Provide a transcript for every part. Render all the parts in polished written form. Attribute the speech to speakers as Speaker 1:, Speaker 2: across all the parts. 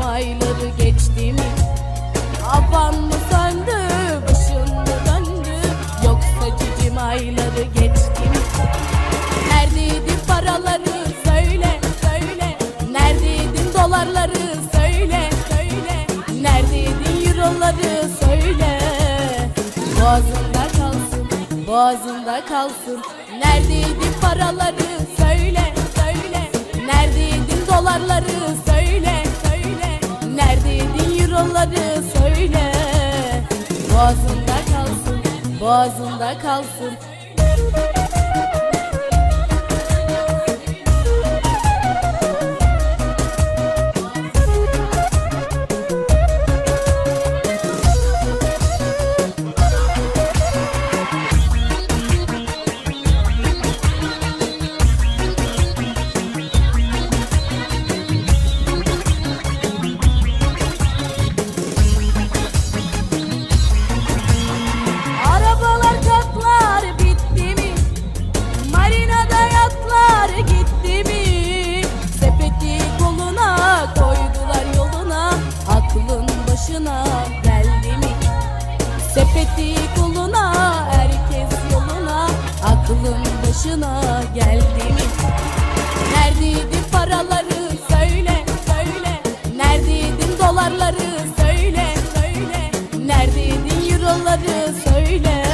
Speaker 1: ayları geçti mi? Havan mı söndü, başın mı döndü, yoksa cicim ayları geçti mi? Neredeydi paraları söyle, söyle. Neredeydin dolarları söyle, söyle. Neredeydin euroları söyle. Boğazında kalsın, boğazında kalsın. Neredeydin paraları söyle, söyle. Neredeydin dolarları söyle, söyle. Neredeydin euroları söyle. Boğazında kalsın, boğazında kalsın. Geldi mi? Sepeti koluna, herkes yoluna, aklın başına geldi mi? Neredeydin paraları söyle, söyle. Neredeydin dolarları söyle, söyle. Neredeydin euroları söyle.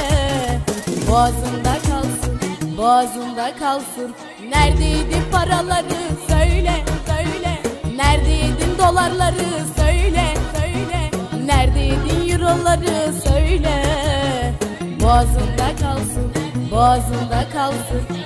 Speaker 1: Boğazında kalsın, boğazında kalsın. Neredeydin paraları söyle, söyle. Neredeydin dolarları söyle, söyle. Neredeydin euroları söyle. Boğazında kalsın, boğazında kalsın.